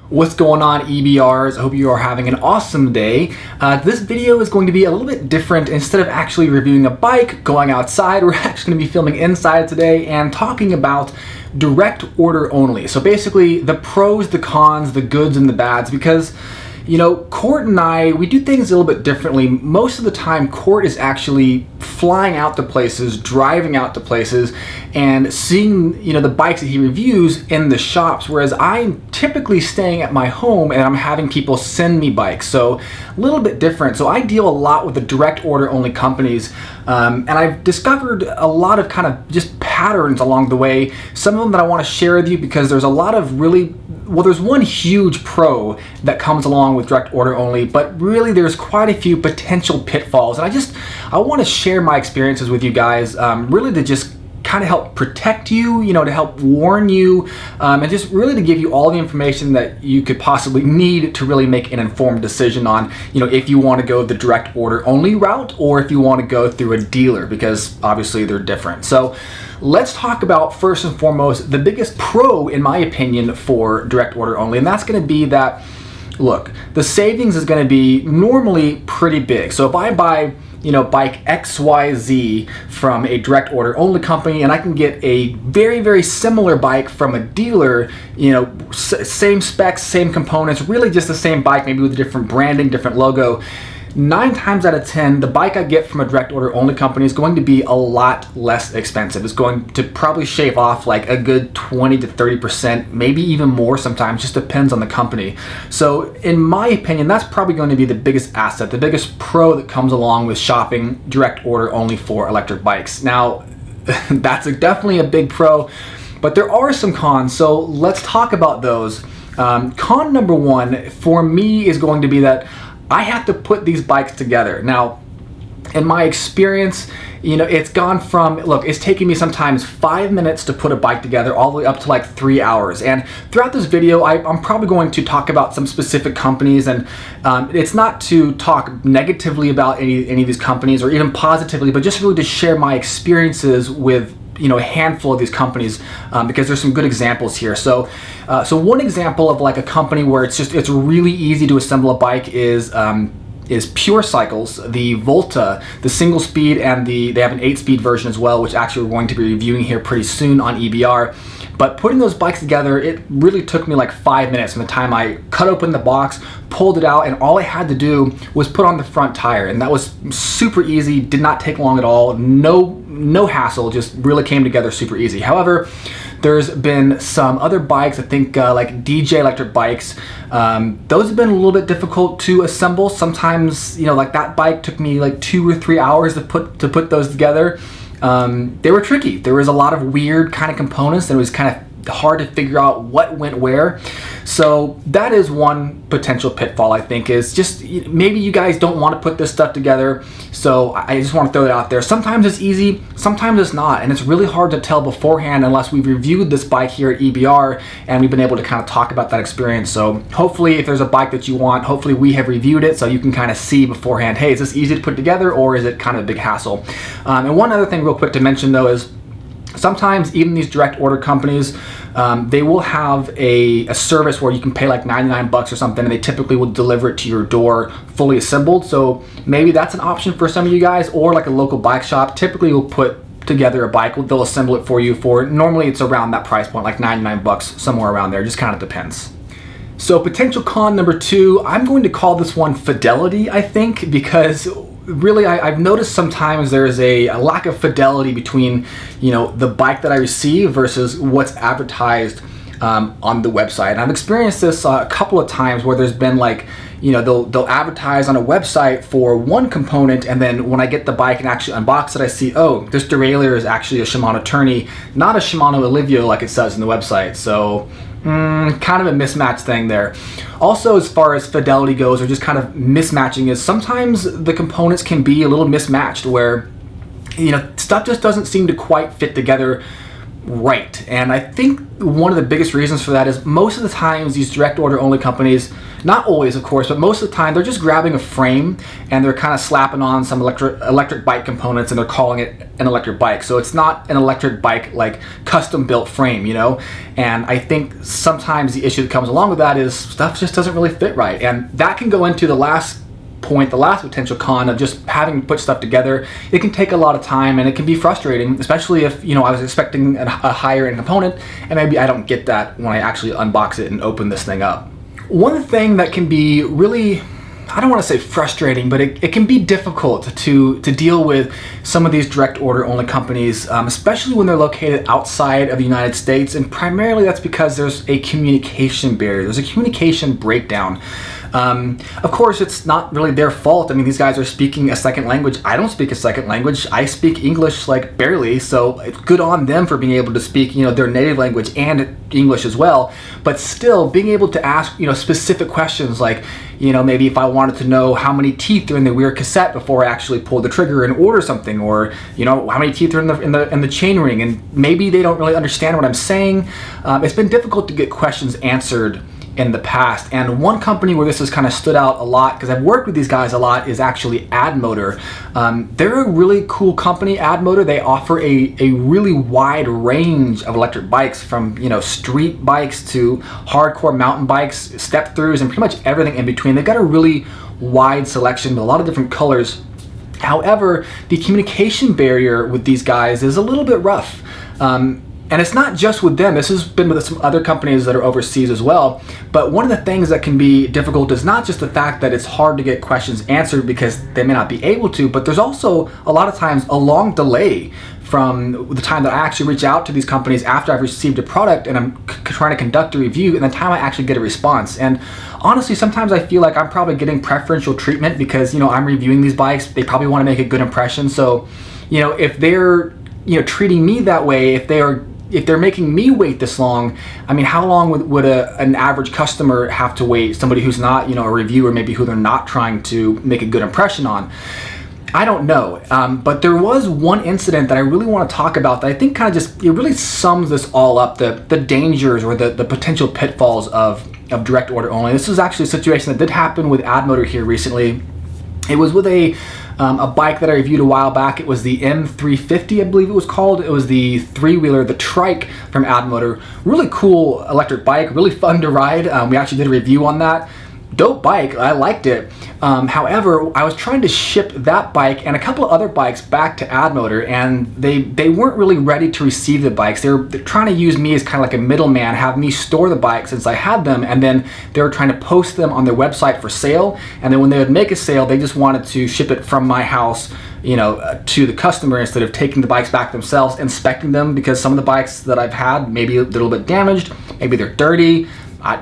What's going on, EBRs? I hope you are having an awesome day. This video is going to be a little bit different. Instead of actually reviewing a bike, going outside, we're actually going to be filming inside today and talking about direct order only. So basically the pros, the cons, the goods and the bads, because you know, Court and I, we do things a little bit differently. Most of the time, Court is actually flying out to places, driving out to places, and seeing, you know, the bikes that he reviews in the shops, whereas I'm typically staying at my home and I'm having people send me bikes. So a little bit different. So I deal a lot with the direct order only companies, and I've discovered a lot of kind of just patterns along the way. Some of them that I want to share with you because there's a lot of really, well, there's one huge pro that comes along with direct order only, but really there's quite a few potential pitfalls. And I want to share my experiences with you guys, really to just kind of help protect you, you know, to help warn you, and just really to give you all the information that you could possibly need to really make an informed decision on, you know, if you want to go the direct order only route or if you want to go through a dealer, because obviously they're different. So let's talk about, first and foremost, the biggest pro, in my opinion, for direct order only, and that's going to be that, look, the savings is going to be normally pretty big. So if I buy, you know, bike XYZ from a direct order only company and I can get a very, very similar bike from a dealer, you know, same specs, same components, really just the same bike, maybe with a different branding, different logo, 9 times out of 10, the bike I get from a direct order only company is going to be a lot less expensive. It's going to probably shave off like a good 20 to 30%, maybe even more sometimes, just depends on the company. So in my opinion, that's probably going to be the biggest asset, the biggest pro that comes along with shopping direct order only for electric bikes. Now, that's definitely a big pro, but there are some cons, so let's talk about those. Con number 1 for me is going to be that I have to put these bikes together. Now, in my experience, you know, it's gone from, look, it's taking me sometimes 5 minutes to put a bike together all the way up to like 3 hours. And throughout this video, I'm probably going to talk about some specific companies, and it's not to talk negatively about any of these companies or even positively, but just really to share my experiences with, you know, a handful of these companies, because there's some good examples here. So one example of like a company where it's really easy to assemble a bike is Pure Cycles, the Volta, the single speed, and they have an 8-speed version as well, which actually we're going to be reviewing here pretty soon on EBR. But putting those bikes together, it really took me like 5 minutes from the time I cut open the box, pulled it out, and all I had to do was put on the front tire. And that was super easy, did not take long at all, no hassle, just really came together super easy. However, there's been some other bikes, I think like DJ Electric Bikes, those have been a little bit difficult to assemble. Sometimes, you know, like that bike took me like 2 or 3 hours to put those together. They were tricky. There was a lot of weird kind of components and it was kind of hard to figure out what went where. So that is one potential pitfall, I think, is just maybe you guys don't want to put this stuff together. So I just want to throw it out there. Sometimes it's easy, sometimes it's not, and it's really hard to tell beforehand unless we've reviewed this bike here at EBR and we've been able to kind of talk about that experience. So hopefully if there's a bike that you want, hopefully we have reviewed it so you can kind of see beforehand, hey, is this easy to put together or is it kind of a big hassle? And one other thing real quick to mention though is sometimes even these direct order companies, they will have a service where you can pay like 99 bucks or something, and they typically will deliver it to your door fully assembled. So maybe that's an option for some of you guys, or like a local bike shop typically will put together a bike, they'll assemble it for you for, normally it's around that price point, like 99 bucks, somewhere around there, just kind of depends. So potential con number 2, I'm going to call this one fidelity, I think, because really I've noticed sometimes there's a lack of fidelity between, you know, the bike that I receive versus what's advertised on the website. And I've experienced this a couple of times where there's been like, you know, they'll advertise on a website for one component, and then when I get the bike and actually unbox it, I see, oh, this derailleur is actually a Shimano Tourney, not a Shimano Alivio like it says in the website. So kind of a mismatch thing there. Also, as far as fidelity goes, or just kind of mismatching, is sometimes the components can be a little mismatched where, you know, stuff just doesn't seem to quite fit together right. And I think one of the biggest reasons for that is most of the times these direct order only companies, not always of course, but most of the time they're just grabbing a frame and they're kind of slapping on some electric bike components and they're calling it an electric bike. So it's not an electric bike like custom built frame, you know? And I think sometimes the issue that comes along with that is stuff just doesn't really fit right. And that can go into the last point, the last potential con of just having to put stuff together. It can take a lot of time and it can be frustrating, especially if, you know, I was expecting a higher end component and maybe I don't get that when I actually unbox it and open this thing up. One thing that can be really, I don't want to say frustrating, but it can be difficult to deal with some of these direct order only companies, especially when they're located outside of the United States. And primarily that's because there's a communication barrier. There's a communication breakdown. Of course, it's not really their fault. I mean, these guys are speaking a second language. I don't speak a second language. I speak English like barely, so it's good on them for being able to speak, you know, their native language and English as well. But still, being able to ask, you know, specific questions like, you know, maybe if I wanted to know how many teeth are in the rear cassette before I actually pull the trigger and order something, or, you know, how many teeth are in the chain ring, and maybe they don't really understand what I'm saying. It's been difficult to get questions answered in the past. And one company where this has kind of stood out a lot, because I've worked with these guys a lot, is actually Admotor. They're a really cool company, Admotor. They offer a really wide range of electric bikes, from, you know, street bikes to hardcore mountain bikes, step throughs, and pretty much everything in between. They've got a really wide selection with a lot of different colors. However, the communication barrier with these guys is a little bit rough. And it's not just with them. This has been with some other companies that are overseas as well. But one of the things that can be difficult is not just the fact that it's hard to get questions answered because they may not be able to, but there's also a lot of times a long delay from the time that I actually reach out to these companies after I've received a product and I'm trying to conduct a review, and the time I actually get a response. And honestly, sometimes I feel like I'm probably getting preferential treatment because, you know, I'm reviewing these bikes. They probably want to make a good impression. So, you know, if they're, you know, treating me that way, if they're making me wait this long, I mean, how long would an average customer have to wait? Somebody who's not, you know, a reviewer, maybe who they're not trying to make a good impression on. I don't know, but there was one incident that I really want to talk about that I think kind of just, it really sums this all up, the dangers or the potential pitfalls of direct order only. This was actually a situation that did happen with Admotor here recently. It was with a bike that I reviewed a while back. It was the M350, I believe it was called. It was the three-wheeler, the trike from Admotor. Really cool electric bike, really fun to ride. We actually did a review on that. Dope bike, I liked it. However, I was trying to ship that bike and a couple of other bikes back to Admotor, and they weren't really ready to receive the bikes. They're trying to use me as kind of like a middleman, have me store the bikes since I had them, and then they were trying to post them on their website for sale. And then when they would make a sale, they just wanted to ship it from my house, you know, to the customer instead of taking the bikes back themselves, inspecting them, because some of the bikes that I've had maybe a little bit damaged, maybe they're dirty.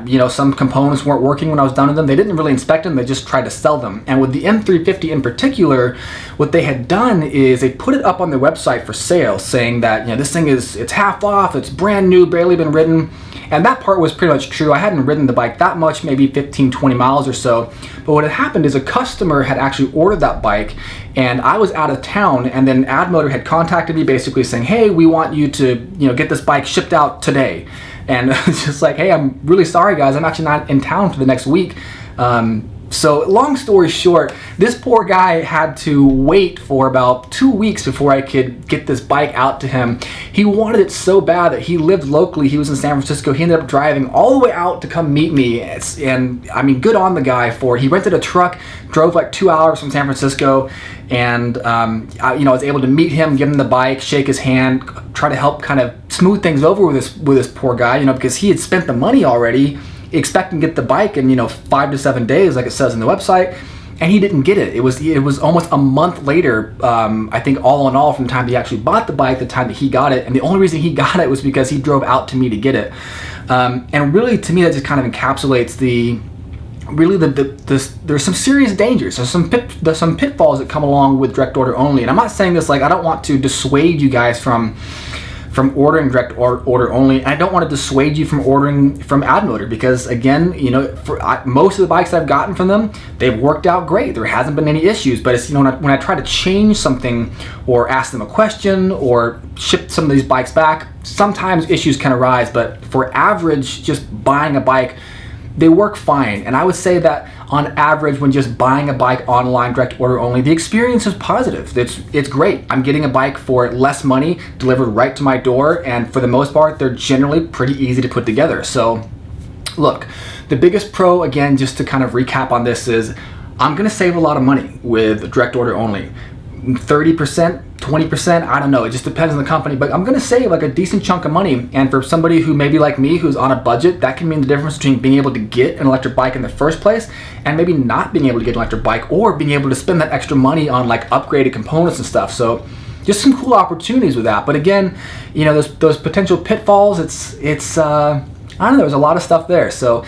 You know, some components weren't working when I was done with them. They didn't really inspect them, they just tried to sell them. And with the M350 in particular, what they had done is they put it up on their website for sale, saying that, you know, this thing it's half off, it's brand new, barely been ridden. And that part was pretty much true. I hadn't ridden the bike that much, maybe 15, 20 miles or so. But what had happened is a customer had actually ordered that bike, and I was out of town, and then Admotor had contacted me basically saying, hey, we want you to, you know, get this bike shipped out today. And it's just like, hey, I'm really sorry guys, I'm actually not in town for the next week. So long story short, this poor guy had to wait for about 2 weeks before I could get this bike out to him. He wanted it so bad that he lived locally. He was in San Francisco. He ended up driving all the way out to come meet me. And I mean, good on the guy he rented a truck, drove like 2 hours from San Francisco, and you know, I was able to meet him, give him the bike, shake his hand, try to help kind of smooth things over with this poor guy, you know, because he had spent the money already, expecting to get the bike in, you know, 5 to 7 days, like it says on the website, and he didn't get it. It was almost a month later, I think, all in all, from the time he actually bought the bike, the time that he got it, and the only reason he got it was because he drove out to me to get it. And really, to me, that just kind of encapsulates there's some serious dangers. There's some pitfalls that come along with direct order only. And I'm not saying this like, I don't want to dissuade you guys from from ordering direct order only. And I don't want to dissuade you from ordering from Admotor, because again, you know, most of the bikes I've gotten from them, they've worked out great. There hasn't been any issues. But it's, you know, when I try to change something or ask them a question or ship some of these bikes back, sometimes issues can arise. But for average, just buying a bike, they work fine. And I would say that on average, when just buying a bike online, direct order only, the experience is positive. It's great. I'm getting a bike for less money delivered right to my door, and for the most part, they're generally pretty easy to put together. So look, the biggest pro, again, just to kind of recap on this, is I'm gonna save a lot of money with direct order only. 30%, 20%, I don't know, it just depends on the company, but I'm gonna save like a decent chunk of money. And for somebody who maybe like me, who's on a budget, that can mean the difference between being able to get an electric bike in the first place and maybe not being able to get an electric bike, or being able to spend that extra money on like upgraded components and stuff. So just some cool opportunities with that. But again, you know, those potential pitfalls, it's I don't know, there's a lot of stuff there. So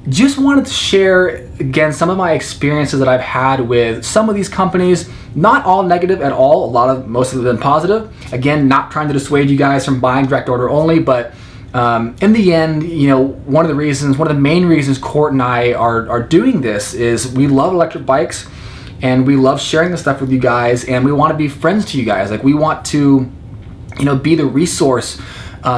just wanted to share, again, some of my experiences that I've had with some of these companies. Not all negative at all. Most of them positive. Again, not trying to dissuade you guys from buying direct order only, but in the end, you know, one of the main reasons Court and I are doing this is we love electric bikes, and we love sharing this stuff with you guys, and we want to be friends to you guys. Like, we want to, you know, be the resource,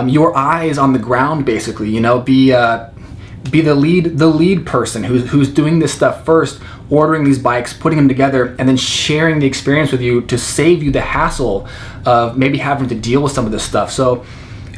your eyes on the ground, basically. You know, be the lead person who's doing this stuff first, ordering these bikes, putting them together, and then sharing the experience with you to save you the hassle of maybe having to deal with some of this stuff. So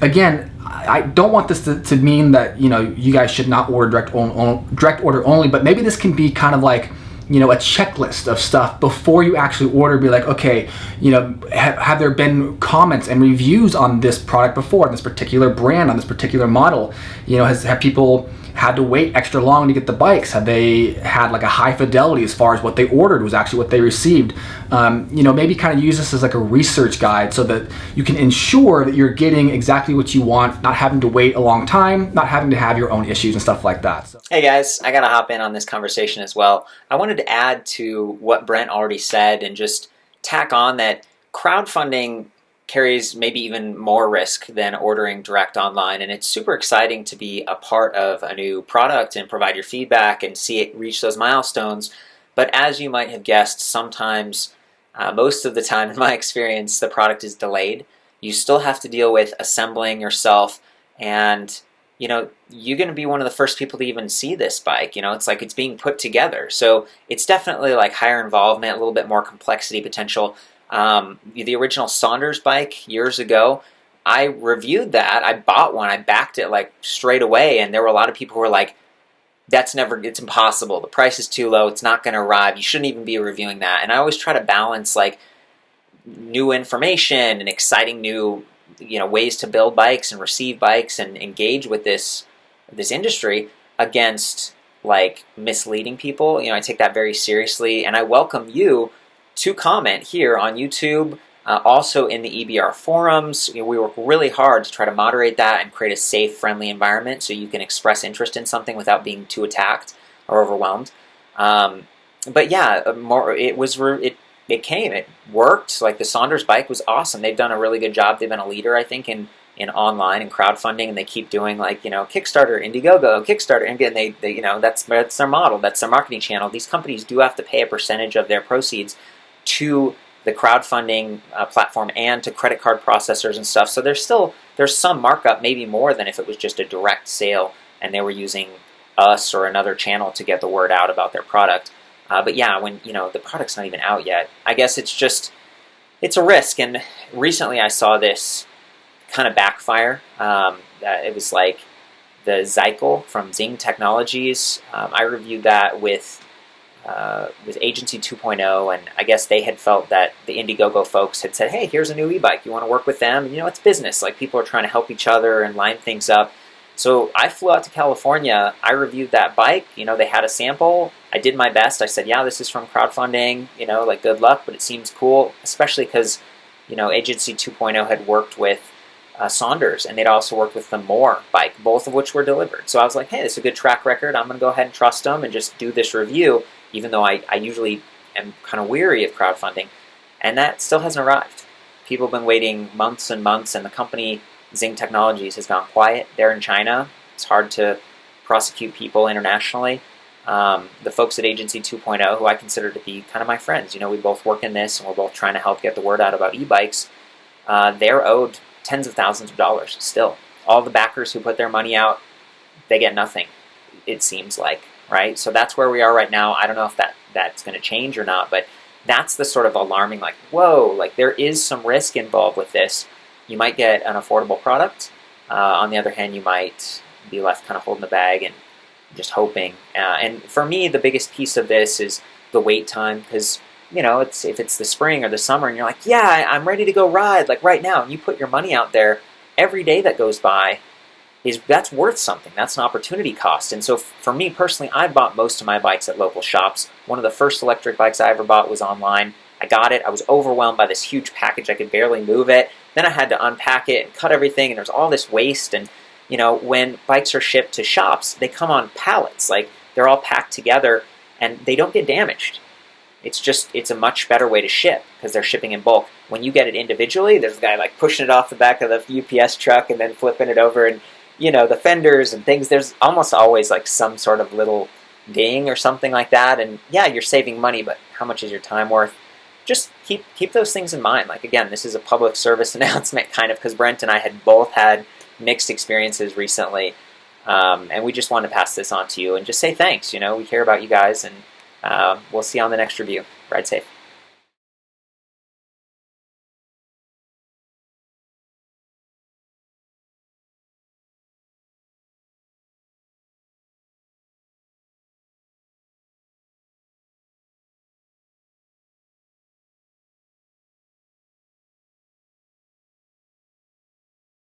again, I don't want this to mean that, you know, you guys should not order direct order only, but maybe this can be kind of like, you know, a checklist of stuff before you actually order. Be like, okay, you know, have there been comments and reviews on this product before, on this particular brand, on this particular model? You know, have people had to wait extra long to get the bikes? Have they had like a high fidelity as far as what they ordered was actually what they received? You know, maybe kind of use this as like a research guide so that you can ensure that you're getting exactly what you want, not having to wait a long time, not having to have your own issues and stuff like that. So. Hey guys, I gotta hop in on this conversation as well. I wanted to add to what Brent already said and just tack on that crowdfunding carries maybe even more risk than ordering direct online, and it's super exciting to be a part of a new product and provide your feedback and see it reach those milestones. But as you might have guessed, sometimes, most of the time in my experience, the product is delayed. You still have to deal with assembling yourself, and you know, you're going to be one of the first people to even see this bike. You know, it's like it's being put together. So it's definitely like higher involvement, a little bit more complexity potential. The original Saunders bike years ago, I reviewed that. I bought one. I backed it like straight away, and there were a lot of people who were like, it's impossible. The price is too low. It's not going to arrive. You shouldn't even be reviewing that. And I always try to balance like new information and exciting new, you know, ways to build bikes and receive bikes and engage with this industry against like misleading people. You know, I take that very seriously, and I welcome you to comment here on YouTube, also in the EBR forums. You know, we work really hard to try to moderate that and create a safe, friendly environment so you can express interest in something without being too attacked or overwhelmed. But yeah, it worked. Like the Saunders bike was awesome. They've done a really good job. They've been a leader, I think, in online and crowdfunding, and they keep doing like, you know, Kickstarter, Indiegogo, Kickstarter, and again, they you know, that's their model, that's their marketing channel. These companies do have to pay a percentage of their proceeds to the crowdfunding platform and to credit card processors and stuff. So there's some markup, maybe more than if it was just a direct sale and they were using us or another channel to get the word out about their product. But yeah, when, you know, the product's not even out yet, I guess it's a risk. And recently I saw this kind of backfire. It was like the Zycle from Zing Technologies. I reviewed that with Agency 2.0, and I guess they had felt that the Indiegogo folks had said, hey, here's a new e-bike, you want to work with them? And, you know, it's business. Like, people are trying to help each other and line things up. So I flew out to California. I reviewed that bike. You know, they had a sample. I did my best. I said, yeah, this is from crowdfunding. You know, like, good luck, but it seems cool, especially because, you know, Agency 2.0 had worked with Saunders, and they'd also worked with the Moore bike, both of which were delivered. So I was like, hey, this is a good track record. I'm going to go ahead and trust them and just do this review, even though I usually am kind of weary of crowdfunding. And that still hasn't arrived. People have been waiting months and months, and the company Zing Technologies has gone quiet. They're in China. It's hard to prosecute people internationally. The folks at Agency 2.0, who I consider to be kind of my friends, we both work in this, and we're both trying to help get the word out about e-bikes. They're owed tens of thousands of dollars still. All the backers who put their money out, they get nothing, it seems like, right? So that's where we are right now. I don't know if that's going to change or not, but that's the sort of alarming, like, whoa, like there is some risk involved with this. You might get an affordable product. On the other hand, you might be left kind of holding the bag and just hoping. And for me, the biggest piece of this is the wait time, because if it's the spring or the summer and you're like, yeah, I'm ready to go ride, like right now, and you put your money out there, every day that goes by that's worth something. That's an opportunity cost. And so for me personally, I bought most of my bikes at local shops. One of the first electric bikes I ever bought was online. I got it. I was overwhelmed by this huge package. I could barely move it. Then I had to unpack it and cut everything, and there's all this waste. And when bikes are shipped to shops, they come on pallets. Like, they're all packed together, and they don't get damaged. It's a much better way to ship because they're shipping in bulk. When you get it individually, there's a guy like pushing it off the back of the UPS truck and then flipping it over, and the fenders and things, there's almost always like some sort of little ding or something like that. And yeah, you're saving money, but how much is your time worth? Just keep those things in mind. Like, again, this is a public service announcement kind of, because Brent and I had both had mixed experiences recently, and we just wanted to pass this on to you and just say thanks. We care about you guys, and we'll see you on the next review. Ride safe.